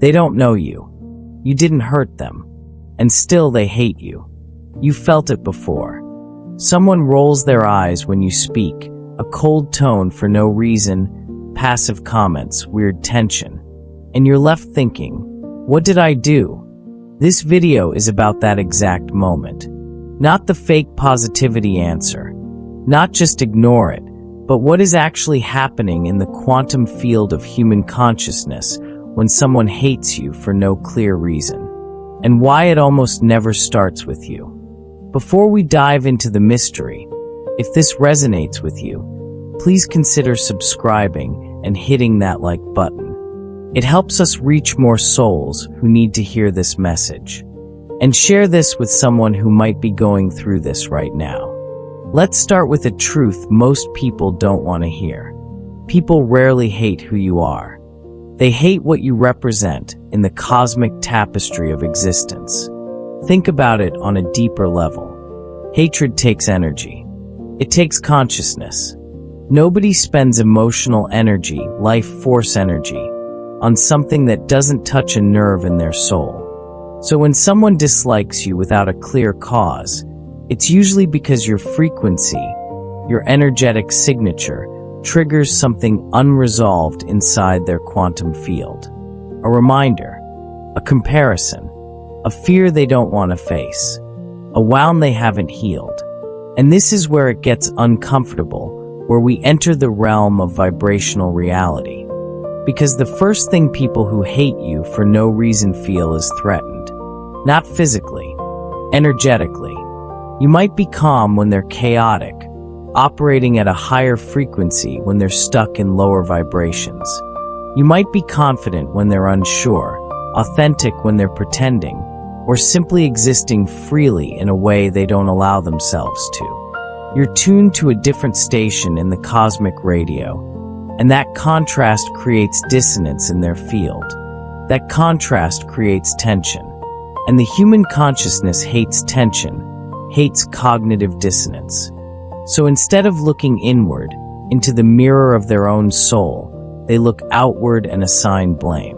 They don't know you. You didn't hurt them. And still they hate you. You felt it before. Someone rolls their eyes when you speak, a cold tone for no reason, passive comments, weird tension. And you're left thinking, what did I do? This video is about that exact moment. Not the fake positivity answer. Not just ignore it, but what is actually happening in the quantum field of human consciousness when someone hates you for no clear reason, and why it almost never starts with you. Before we dive into the mystery, if this resonates with you, please consider subscribing and hitting that like button. It helps us reach more souls who need to hear this message. And share this with someone who might be going through this right now. Let's start with a truth most people don't want to hear. People rarely hate who you are. They hate what you represent in the cosmic tapestry of existence. Think about it on a deeper level. Hatred takes energy. It takes consciousness. Nobody spends emotional energy, life force energy, on something that doesn't touch a nerve in their soul. So when someone dislikes you without a clear cause, it's usually because your frequency, your energetic signature, triggers something unresolved inside their quantum field. A reminder, a comparison, a fear they don't want to face, a wound they haven't healed. And this is where it gets uncomfortable, where we enter the realm of vibrational reality. Because the first thing people who hate you for no reason feel is threatened. Not physically, energetically. You might be calm when they're chaotic, operating at a higher frequency when they're stuck in lower vibrations. You might be confident when they're unsure, authentic when they're pretending, or simply existing freely in a way they don't allow themselves to. You're tuned to a different station in the cosmic radio, and that contrast creates dissonance in their field. That contrast creates tension. And the human consciousness hates tension, hates cognitive dissonance. So instead of looking inward, into the mirror of their own soul, they look outward and assign blame.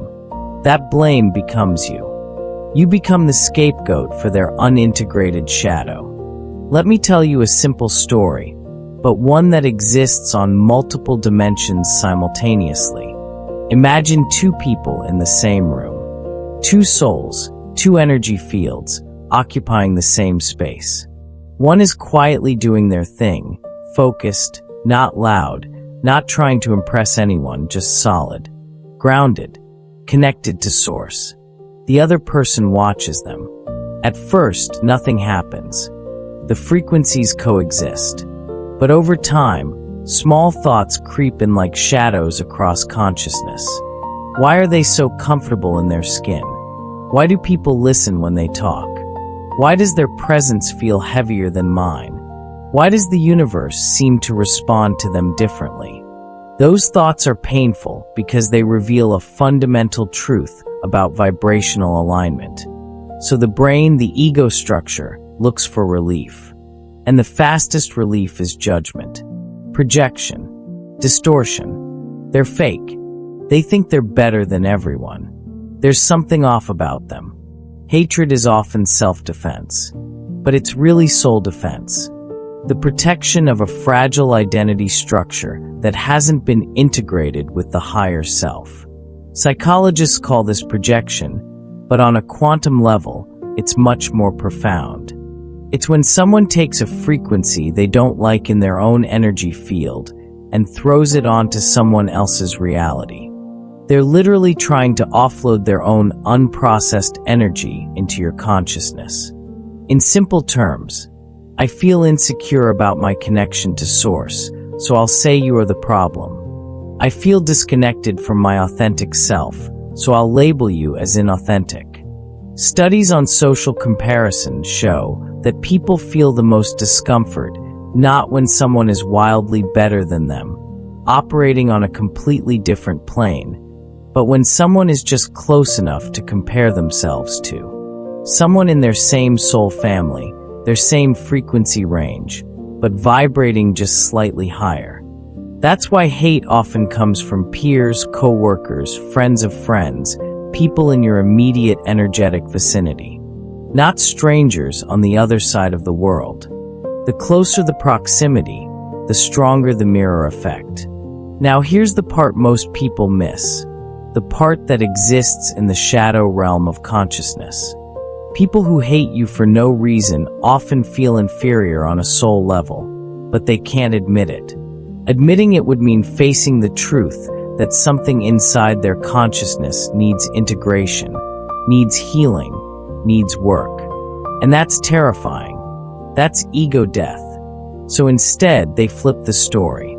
That blame becomes you. You become the scapegoat for their unintegrated shadow. Let me tell you a simple story, but one that exists on multiple dimensions simultaneously. Imagine two people in the same room. Two souls, two energy fields, occupying the same space. One is quietly doing their thing, focused, not loud, not trying to impress anyone, just solid, grounded, connected to source. The other person watches them. At first, nothing happens. The frequencies coexist. But over time, small thoughts creep in like shadows across consciousness. Why are they so comfortable in their skin? Why do people listen when they talk? Why does their presence feel heavier than mine? Why does the universe seem to respond to them differently? Those thoughts are painful because they reveal a fundamental truth about vibrational alignment. So the brain, the ego structure, looks for relief. And the fastest relief is judgment, projection, distortion. They're fake. They think they're better than everyone. There's something off about them. Hatred is often self-defense, but it's really soul defense. The protection of a fragile identity structure that hasn't been integrated with the higher self. Psychologists call this projection, but on a quantum level, it's much more profound. It's when someone takes a frequency they don't like in their own energy field and throws it onto someone else's reality. They're literally trying to offload their own unprocessed energy into your consciousness. In simple terms, I feel insecure about my connection to Source, so I'll say you are the problem. I feel disconnected from my authentic self, so I'll label you as inauthentic. Studies on social comparison show that people feel the most discomfort not when someone is wildly better than them, operating on a completely different plane, but when someone is just close enough to compare themselves to. Someone in their same soul family, their same frequency range, but vibrating just slightly higher. That's why hate often comes from peers, co-workers, friends of friends, people in your immediate energetic vicinity, not strangers on the other side of the world. The closer the proximity, the stronger the mirror effect. Now here's the part most people miss, the part that exists in the shadow realm of consciousness. People who hate you for no reason often feel inferior on a soul level, but they can't admit it. Admitting it would mean facing the truth that something inside their consciousness needs integration, needs healing, needs work. And that's terrifying. That's ego death. So instead, they flip the story.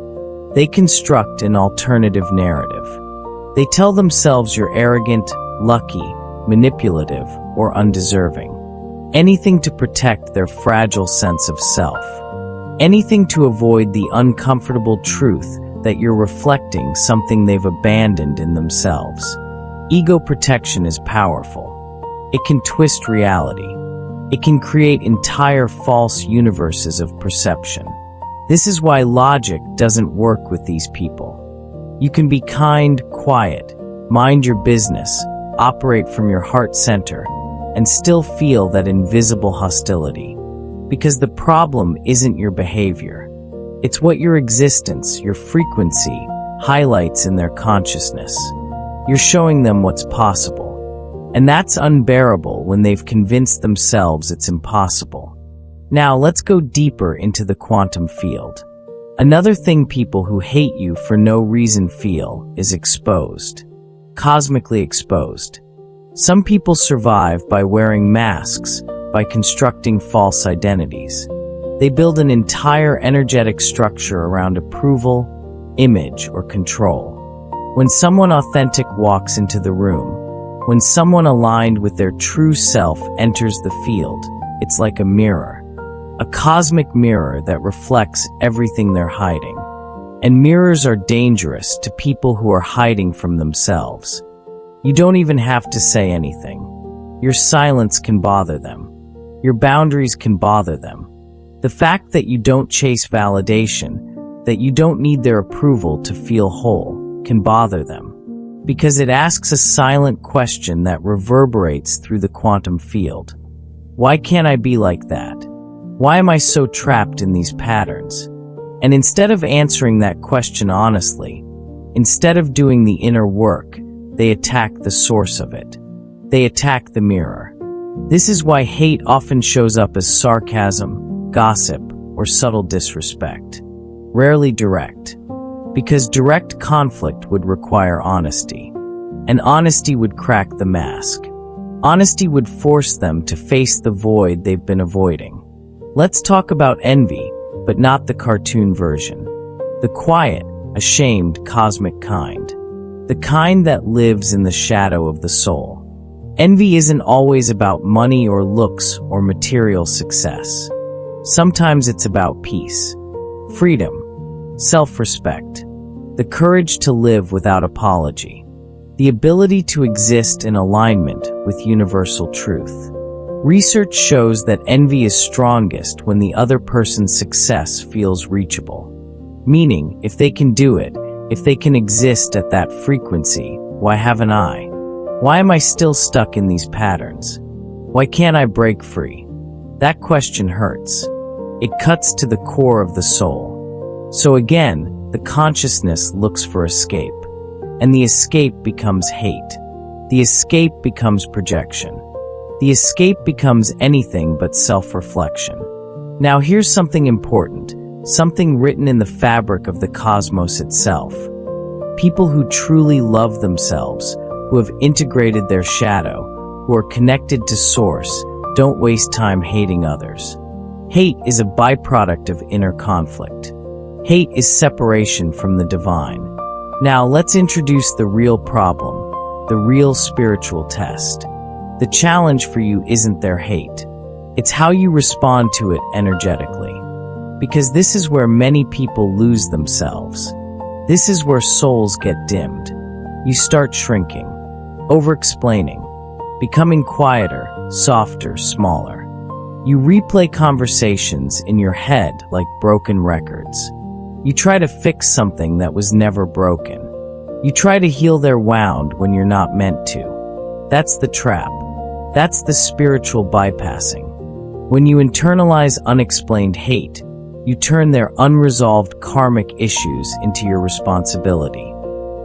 They construct an alternative narrative. They tell themselves you're arrogant, lucky, manipulative, or undeserving. Anything to protect their fragile sense of self. Anything to avoid the uncomfortable truth that you're reflecting something they've abandoned in themselves. Ego protection is powerful. It can twist reality. It can create entire false universes of perception. This is why logic doesn't work with these people. You can be kind, quiet, mind your business, operate from your heart center, and still feel that invisible hostility. Because the problem isn't your behavior. It's what your existence, your frequency, highlights in their consciousness. You're showing them what's possible. And that's unbearable when they've convinced themselves it's impossible. Now let's go deeper into the quantum field. Another thing people who hate you for no reason feel is exposed. Cosmically exposed. Some people survive by wearing masks, by constructing false identities. They build an entire energetic structure around approval, image, or control. When someone authentic walks into the room, when someone aligned with their true self enters the field, it's like a mirror. A cosmic mirror that reflects everything they're hiding. And mirrors are dangerous to people who are hiding from themselves. You don't even have to say anything. Your silence can bother them. Your boundaries can bother them. The fact that you don't chase validation, that you don't need their approval to feel whole, can bother them. Because it asks a silent question that reverberates through the quantum field. Why can't I be like that? Why am I so trapped in these patterns? And instead of answering that question honestly, instead of doing the inner work, they attack the source of it. They attack the mirror. This is why hate often shows up as sarcasm, gossip, or subtle disrespect. Rarely direct. Because direct conflict would require honesty. And honesty would crack the mask. Honesty would force them to face the void they've been avoiding. Let's talk about envy, but not the cartoon version. The quiet, ashamed, cosmic kind. The kind that lives in the shadow of the soul. Envy isn't always about money or looks or material success. Sometimes it's about peace, freedom, self-respect, the courage to live without apology, the ability to exist in alignment with universal truth. Research shows that envy is strongest when the other person's success feels reachable. Meaning, if they can do it, if they can exist at that frequency, why haven't I? Why am I still stuck in these patterns? Why can't I break free? That question hurts. It cuts to the core of the soul. So again, the consciousness looks for escape. And the escape becomes hate. The escape becomes projection. The escape becomes anything but self-reflection. Now here's something important, something written in the fabric of the cosmos itself. People who truly love themselves, who have integrated their shadow, who are connected to source, don't waste time hating others. Hate is a byproduct of inner conflict. Hate is separation from the divine. Now let's introduce the real problem, the real spiritual test. The challenge for you isn't their hate. It's how you respond to it energetically. Because this is where many people lose themselves. This is where souls get dimmed. You start shrinking, over-explaining, becoming quieter, softer, smaller. You replay conversations in your head like broken records. You try to fix something that was never broken. You try to heal their wound when you're not meant to. That's the trap. That's the spiritual bypassing. When you internalize unexplained hate, you turn their unresolved karmic issues into your responsibility.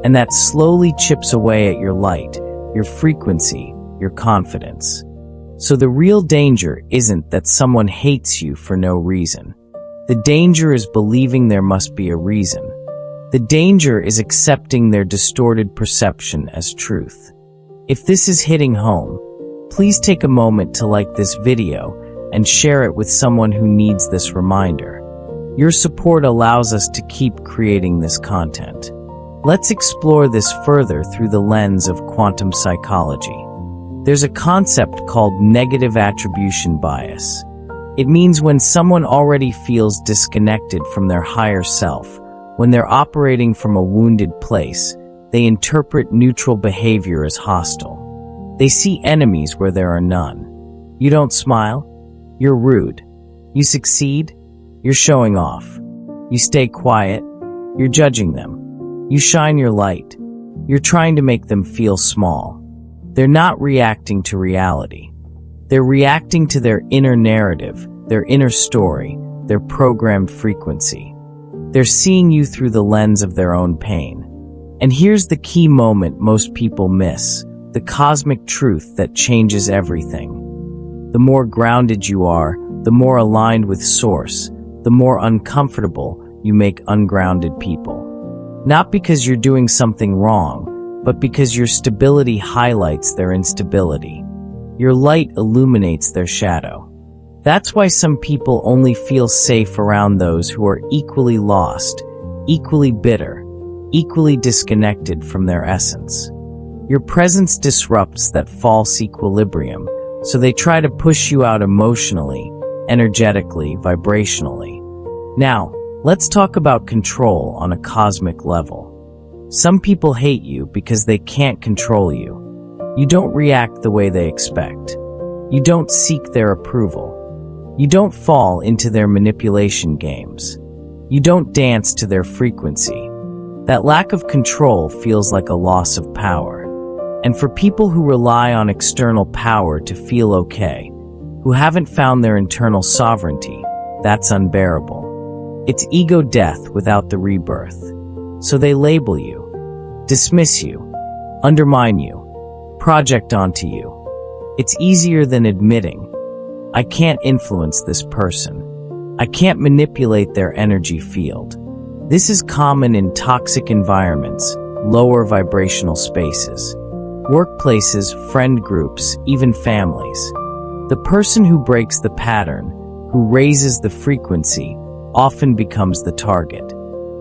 And that slowly chips away at your light, your frequency, your confidence. So the real danger isn't that someone hates you for no reason. The danger is believing there must be a reason. The danger is accepting their distorted perception as truth. If this is hitting home, please take a moment to like this video and share it with someone who needs this reminder. Your support allows us to keep creating this content. Let's explore this further through the lens of quantum psychology. There's a concept called negative attribution bias. It means when someone already feels disconnected from their higher self, when they're operating from a wounded place, they interpret neutral behavior as hostile. They see enemies where there are none. You don't smile? You're rude. You succeed? You're showing off. You stay quiet? You're judging them. You shine your light. You're trying to make them feel small. They're not reacting to reality. They're reacting to their inner narrative, their inner story, their programmed frequency. They're seeing you through the lens of their own pain. And here's the key moment most people miss, the cosmic truth that changes everything. The more grounded you are, the more aligned with Source, the more uncomfortable you make ungrounded people. Not because you're doing something wrong, but because your stability highlights their instability. Your light illuminates their shadow. That's why some people only feel safe around those who are equally lost, equally bitter, equally disconnected from their essence. Your presence disrupts that false equilibrium, so they try to push you out emotionally, energetically, vibrationally. Now, let's talk about control on a cosmic level. Some people hate you because they can't control you. You don't react the way they expect. You don't seek their approval. You don't fall into their manipulation games. You don't dance to their frequency. That lack of control feels like a loss of power. And for people who rely on external power to feel okay, who haven't found their internal sovereignty, that's unbearable. It's ego death without the rebirth. So they label you, dismiss you, undermine you, project onto you. It's easier than admitting, I can't influence this person. I can't manipulate their energy field. This is common in toxic environments, lower vibrational spaces, workplaces, friend groups, even families. The person who breaks the pattern, who raises the frequency, often becomes the target.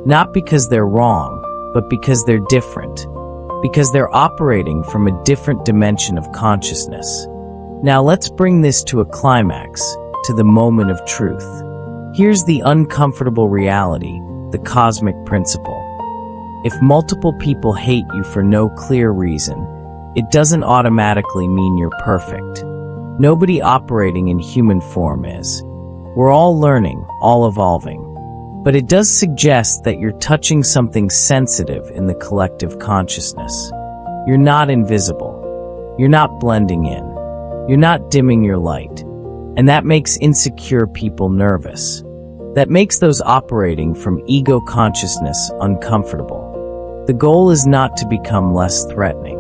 Not because they're wrong, but because they're different. Because they're operating from a different dimension of consciousness. Now let's bring this to a climax, to the moment of truth. Here's the uncomfortable reality, the cosmic principle. If multiple people hate you for no clear reason, it doesn't automatically mean you're perfect. Nobody operating in human form is. We're all learning, all evolving. But it does suggest that you're touching something sensitive in the collective consciousness. You're not invisible. You're not blending in. You're not dimming your light. And that makes insecure people nervous. That makes those operating from ego consciousness uncomfortable. The goal is not to become less threatening.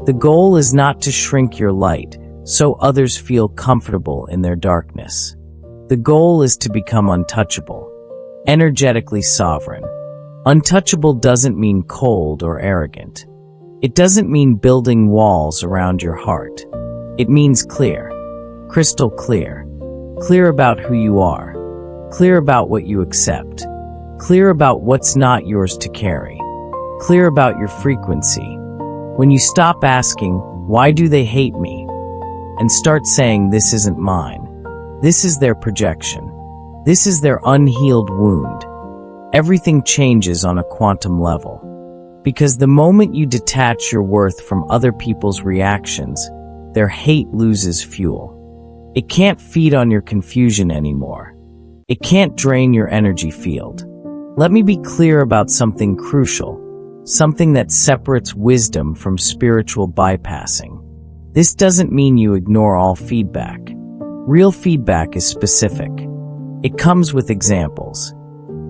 The goal is not to shrink your light so others feel comfortable in their darkness. The goal is to become untouchable, energetically sovereign. Untouchable doesn't mean cold or arrogant. It doesn't mean building walls around your heart. It means clear, crystal clear. Clear about who you are. Clear about what you accept. Clear about what's not yours to carry. Clear about your frequency. When you stop asking, why do they hate me? And start saying, this isn't mine. This is their projection. This is their unhealed wound. Everything changes on a quantum level. Because the moment you detach your worth from other people's reactions, their hate loses fuel. It can't feed on your confusion anymore. It can't drain your energy field. Let me be clear about something crucial, something that separates wisdom from spiritual bypassing. This doesn't mean you ignore all feedback. Real feedback is specific. It comes with examples.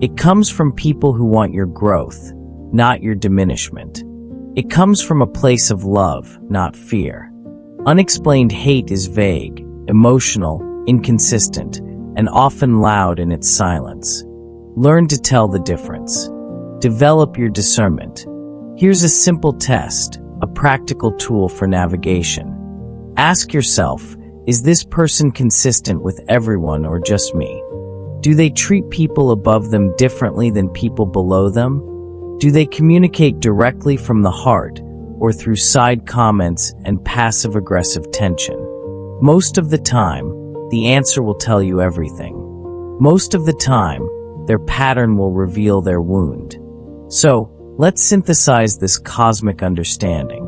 It comes from people who want your growth, not your diminishment. It comes from a place of love, not fear. Unexplained hate is vague, emotional, inconsistent, and often loud in its silence. Learn to tell the difference. Develop your discernment. Here's a simple test, a practical tool for navigation. Ask yourself, is this person consistent with everyone or just me? Do they treat people above them differently than people below them? Do they communicate directly from the heart or through side comments and passive-aggressive tension? Most of the time, the answer will tell you everything. Most of the time, their pattern will reveal their wound. So, let's synthesize this cosmic understanding.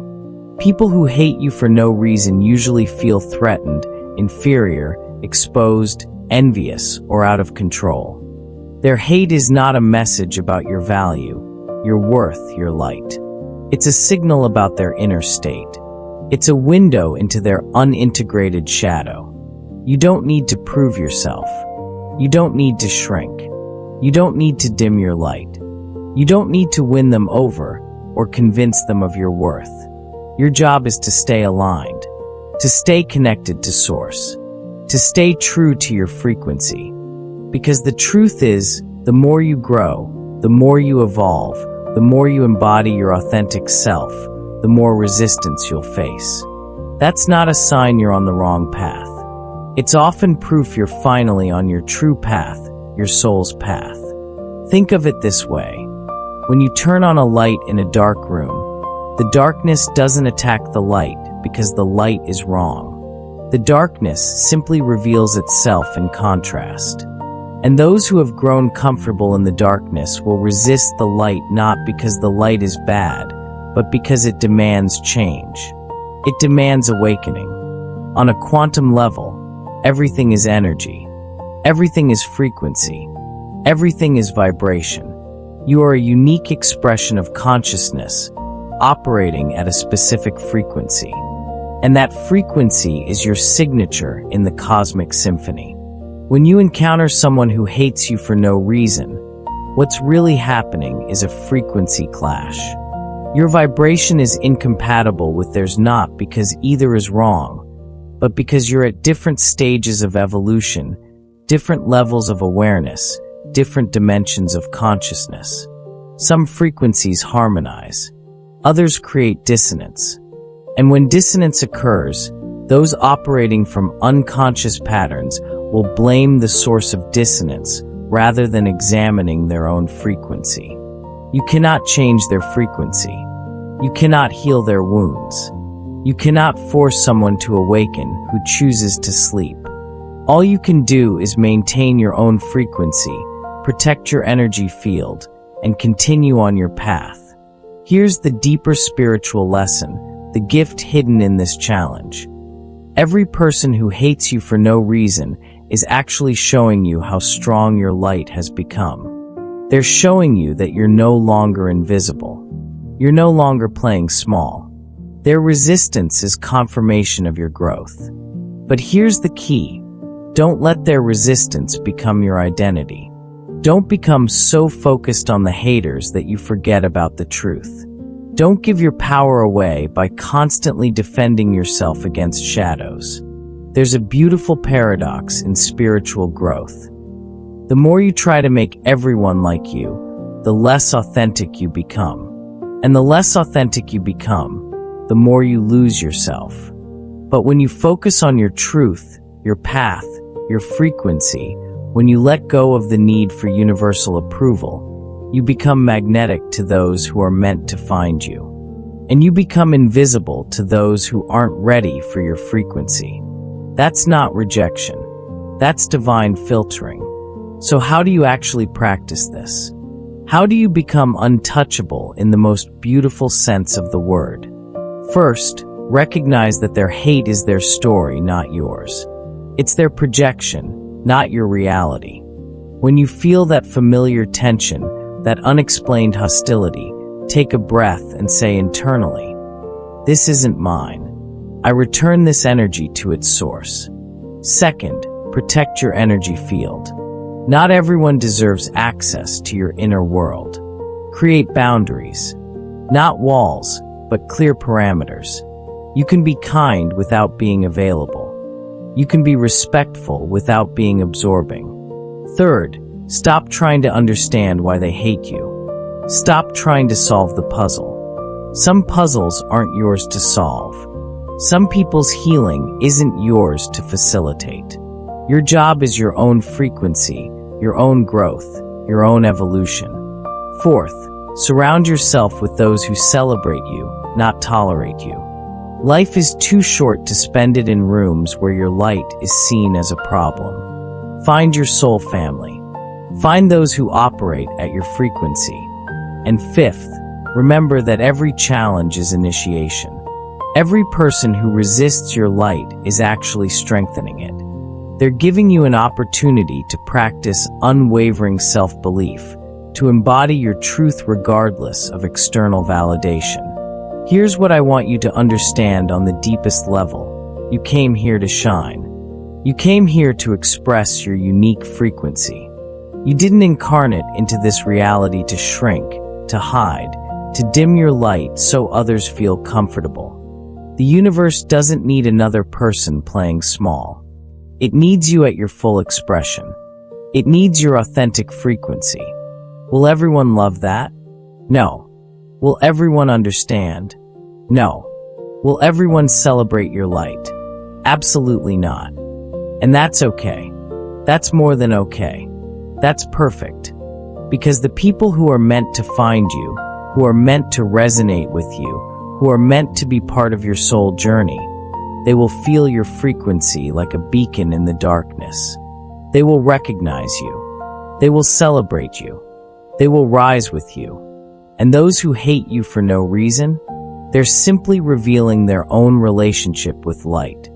People who hate you for no reason usually feel threatened, inferior, exposed, envious, or out of control. Their hate is not a message about your value, your worth, your light. It's a signal about their inner state. It's a window into their unintegrated shadow. You don't need to prove yourself. You don't need to shrink. You don't need to dim your light. You don't need to win them over or convince them of your worth. Your job is to stay aligned, to stay connected to source, to stay true to your frequency. Because the truth is, the more you grow, the more you evolve, the more you embody your authentic self, the more resistance you'll face. That's not a sign you're on the wrong path. It's often proof you're finally on your true path, your soul's path. Think of it this way. When you turn on a light in a dark room, the darkness doesn't attack the light because the light is wrong. The darkness simply reveals itself in contrast. And those who have grown comfortable in the darkness will resist the light not because the light is bad, but because it demands change. It demands awakening. On a quantum level, everything is energy. Everything is frequency. Everything is vibration. You are a unique expression of consciousness, operating at a specific frequency. And that frequency is your signature in the cosmic symphony. When you encounter someone who hates you for no reason, what's really happening is a frequency clash. Your vibration is incompatible with theirs not because either is wrong, but because you're at different stages of evolution, different levels of awareness, different dimensions of consciousness. Some frequencies harmonize, others create dissonance. And when dissonance occurs, those operating from unconscious patterns will blame the source of dissonance rather than examining their own frequency. You cannot change their frequency. You cannot heal their wounds. You cannot force someone to awaken who chooses to sleep. All you can do is maintain your own frequency, protect your energy field, and continue on your path. Here's the deeper spiritual lesson, the gift hidden in this challenge. Every person who hates you for no reason is actually showing you how strong your light has become. They're showing you that you're no longer invisible. You're no longer playing small. Their resistance is confirmation of your growth. But here's the key. Don't let their resistance become your identity. Don't become so focused on the haters that you forget about the truth. Don't give your power away by constantly defending yourself against shadows. There's a beautiful paradox in spiritual growth. The more you try to make everyone like you, the less authentic you become. And the less authentic you become, the more you lose yourself. But when you focus on your truth, your path, your frequency, when you let go of the need for universal approval, you become magnetic to those who are meant to find you. And you become invisible to those who aren't ready for your frequency. That's not rejection. That's divine filtering. So how do you actually practice this? How do you become untouchable in the most beautiful sense of the word? First, recognize that their hate is their story, not yours. It's their projection, not your reality. When you feel that familiar tension, that unexplained hostility, take a breath and say internally, "This isn't mine. I return this energy to its source. Second, protect your energy field. Not everyone deserves access to your inner world. Create boundaries. Not walls, but clear parameters. You can be kind without being available. You can be respectful without being absorbing. Third, stop trying to understand why they hate you. Stop trying to solve the puzzle. Some puzzles aren't yours to solve. Some people's healing isn't yours to facilitate. Your job is your own frequency, your own growth, your own evolution. Fourth, surround yourself with those who celebrate you, not tolerate you. Life is too short to spend it in rooms where your light is seen as a problem. Find your soul family. Find those who operate at your frequency. And fifth, remember that every challenge is initiation. Every person who resists your light is actually strengthening it. They're giving you an opportunity to practice unwavering self-belief, to embody your truth regardless of external validation. Here's what I want you to understand on the deepest level. You came here to shine. You came here to express your unique frequency. You didn't incarnate into this reality to shrink, to hide, to dim your light so others feel comfortable. The universe doesn't need another person playing small. It needs you at your full expression. It needs your authentic frequency. Will everyone love that? No. Will everyone understand? No. Will everyone celebrate your light? Absolutely not. And that's okay. That's more than okay. That's perfect. Because the people who are meant to find you, who are meant to resonate with you, who are meant to be part of your soul journey, they will feel your frequency like a beacon in the darkness. They will recognize you. They will celebrate you. They will rise with you. And those who hate you for no reason, they're simply revealing their own relationship with light.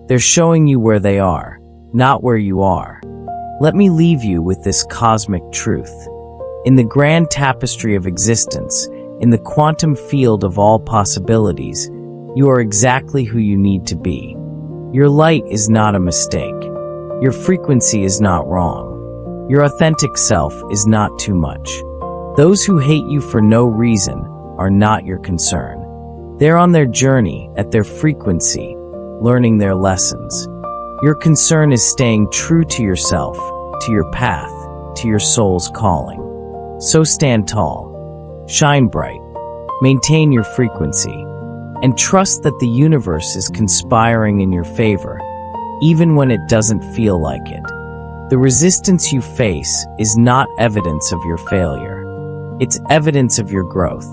They're showing you where they are, not where you are. Let me leave you with this cosmic truth. In the grand tapestry of existence, in the quantum field of all possibilities, you are exactly who you need to be. Your light is not a mistake. Your frequency is not wrong. Your authentic self is not too much. Those who hate you for no reason are not your concern. They're on their journey, at their frequency, learning their lessons. Your concern is staying true to yourself, to your path, to your soul's calling. So stand tall, shine bright, maintain your frequency, and trust that the universe is conspiring in your favor, even when it doesn't feel like it. The resistance you face is not evidence of your failure. It's evidence of your growth.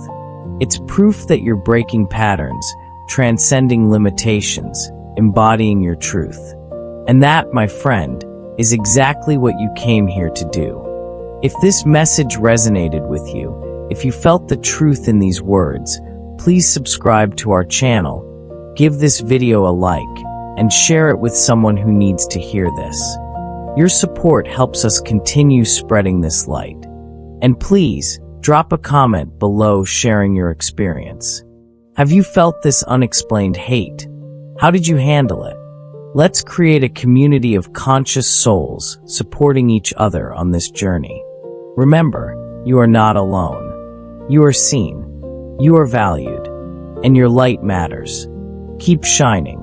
It's proof that you're breaking patterns, transcending limitations, embodying your truth. And that, my friend, is exactly what you came here to do. If this message resonated with you, if you felt the truth in these words, please subscribe to our channel, give this video a like, and share it with someone who needs to hear this. Your support helps us continue spreading this light. And please, drop a comment below sharing your experience. Have you felt this unexplained hate? How did you handle it? Let's create a community of conscious souls supporting each other on this journey. Remember, you are not alone. You are seen, you are valued, and your light matters. Keep shining.